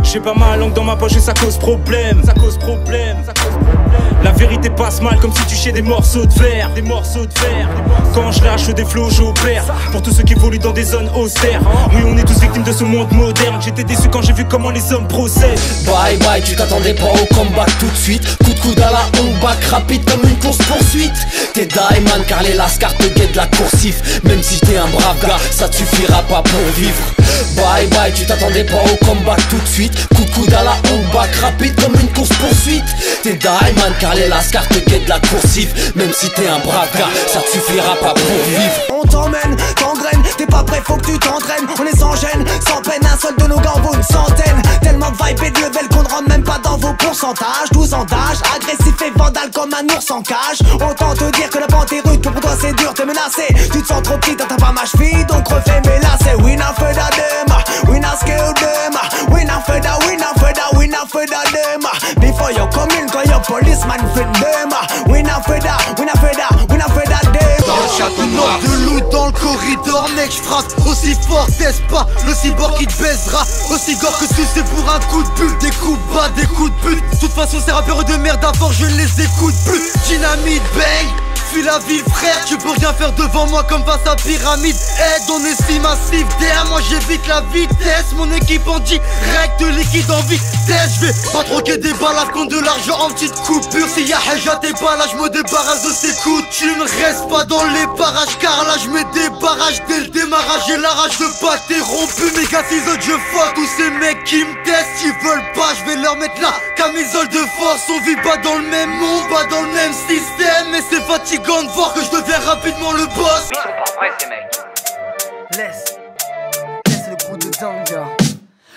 J'ai pas ma langue dans ma poche et ça cause problème. Ça cause problème, ça cause problème. La vérité passe mal comme si tu chiais des morceaux de verre. Des morceaux de verre. Quand je lâche des flots, j'opère. Pour tous ceux qui évoluent dans des zones austères. Oui, on est tous victimes de ce monde moderne. J'étais déçu quand j'ai vu comment les hommes procèdent. Bye bye, tu t'attendais pas au comeback tout de suite. Coup de coude à la on-back, rapide comme une course poursuite. T'es diamond car les lascars te guettent la coursif. Même si t'es un brave gars, ça te suffira pas pour vivre. Bye bye, tu t'attendais pas au comeback tout de suite. Coup de coude à la on-back, rapide comme une course poursuite. T'es diamond car les lascars te guettent la coursif. Même si t'es un brave gars, ça te suffira pas pour vivre. On t'emmène, t'engraine, t'es pas prêt, faut que tu t'entraînes. On les enchaîne, sans peine, un seul de nos gars en vaut une centaine. Tellement de vibe et de level qu'on ne rentre même pas dans vos pourcentages. 12 ans d'âge, agressif et vandale comme un ours en cage. Autant te dire que la pente est rude, que pour toi c'est dur, t'es menacé. Tu te sens trop petit, t'as pas ma cheville, donc refais mes lacets. We not afraid of them, we not scared of them. We not afraid of, we not afraid of, we not afraid of them. Before you come in, call your policeman fit them. We not afraid of, we not afraid of, we not afraid of them. Dans le château noir de loup dans le corridor, mec, j'frappe aussi fort, n'est-ce pas? Le cyborg qui te baisera, aussi gore que tu c'est pour un coup de pute. Des coups bas, des coups de pute. De toute façon, ces rappeurs de merde d'abord, je ne les écoute plus. Dynamite, bang, fuis la ville, frère. Tu peux rien faire devant moi comme face à pyramide. Aide, on est si massif. Derrière moi, j'évite la vitesse. Mon équipe en direct, liquide en vitesse. Je vais pas troquer des balles à compte de l'argent en petite coupure. Si y'a Heja, t'es pas là, je me débarrasse de ces coutumes. Reste pas dans les parages, car là, je mets des barrages dès le démarrage. J'ai la rage de pas t'es rompu. Mes gars, si je fuck tous ces mecs qui me testent. Ils veulent pas, je vais leur mettre la camisole de force. On vit pas dans le même monde, pas dans le même système. Mais c'est fatigant de voir que je deviens rapidement le boss. Ils sont pas prêts ces mecs. Laisse le coup de dingue.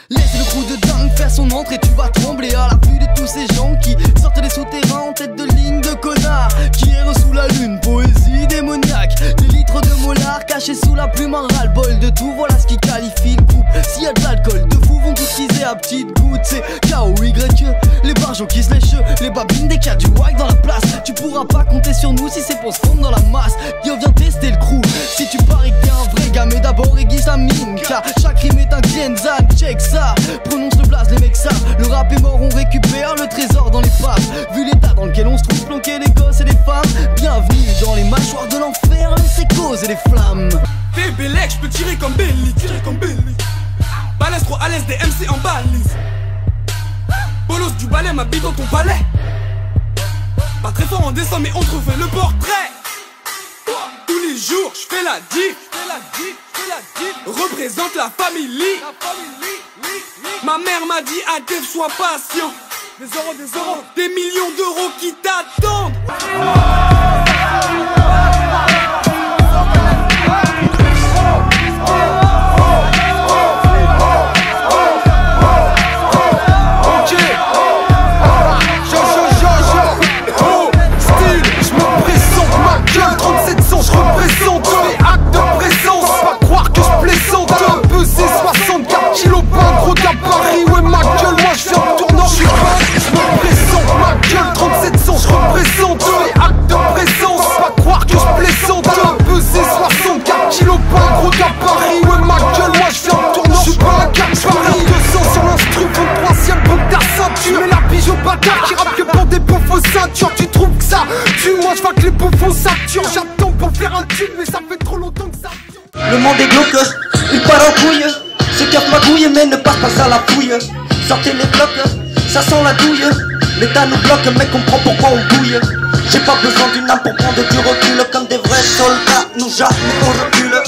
Laisse le crew de dingue faire son entrée, tu vas trembler à la vue de tous ces gens qui sortent des souterrains en tête de ligne de connards, qui errent sous la lune, poésie démoniaque. Des litres de molar cachés sous la plume, un ras-le-bol de tout, voilà ce qui qualifie le groupe. S'il y a de l'alcool, de fous vont tout teaser à petites gouttes. C'est K.O.Y.E, les barjots qui se lèchent, les babines des cas du whack dans la place. Tu pourras pas compter sur nous si c'est pour se fondre dans la masse. Yo, viens tester le crew, si tu paries que t'es un vrai gars, mais d'abord aiguise la mine, car chaque rime est un Genzan, check ça. Prononce le blaze, les mecs savent. Le rap est mort, on récupère le trésor dans les faves. Vu l'état dans lequel on se trouve, planquer les gosses et les femmes. Bienvenue dans les mâchoires de l'enfer, c'est cause et les flammes. T'es Bélec, j'peux tirer comme Belly, Balèze trop à l'aise des MC en balise. Bolos du balai m'habite dans ton palais. Pas très fort en dessin mais on te refait le portrait. Tous les jours j'fais la diff, représente la famille. Ma mère m'a dit Adef sois patient. Des euros, des millions d'euros qui t'attendent. Tu trouves que ça tue, moi je vois que les bouffons saturent. J'attends pour faire un tube mais ça fait trop longtemps que ça tue. Le monde est glauque, il part en couille. Ce cap magouille mais ne passe pas à la fouille. Sortez les blocs, ça sent la douille. L'état nous bloque, mec comprend pourquoi on bouille. J'ai pas besoin d'une âme pour prendre du recul. Comme des vrais soldats, nous jamais on recule.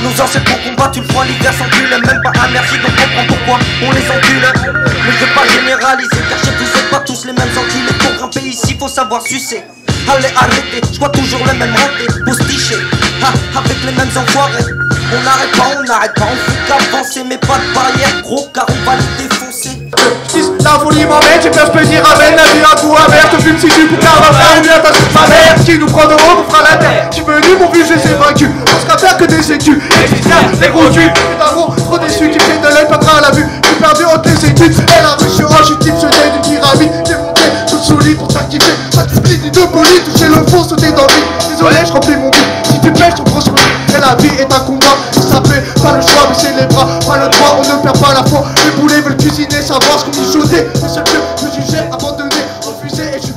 Nos ancêtres ont combattu le froid, l'hiver s'encule. Même pas un merci, donc comprends pourquoi on les encule. Mais je veux pas généraliser, car chez vous êtes pas tous les mêmes enculés. Pour grimper ici, faut savoir sucer. Allez arrêtez, je vois toujours le même raté. Postiché, avec les mêmes enfoirés. On n'arrête pas, on fait qu'avancer. Mais pas de barrière gros, car on va les défoncer. La folie m'emmène, j'ai peur, je peux dire amène. La vie à coup amer, te fume si tu pour car ma frère ou bien ta ma mère. Qui nous prend de haut, nous fera la terre. Tu veux nu, mon vieux, je sais vaincu. On sera faire que des sécus. Et puis tiens, les gros culs. Plus d'amour, trop déçu, tu fais de l'aide, pas à la vue. Tu perds du haut tes études. Et la rue sur un, je suis type, je d'une pyramide. J'ai monté, tout solide pour envie. Désolé, je remplis mon but. Si tu pêches, on prend sur lui. Et la vie est un combat. Ça fait pas le choix, baisser les bras, pas le droit, on ne perd pas la foi. Les boulets veulent cuisiner, savoir ce qu'on mijoter. Les seuls que juger, abandonner, refuser et je suis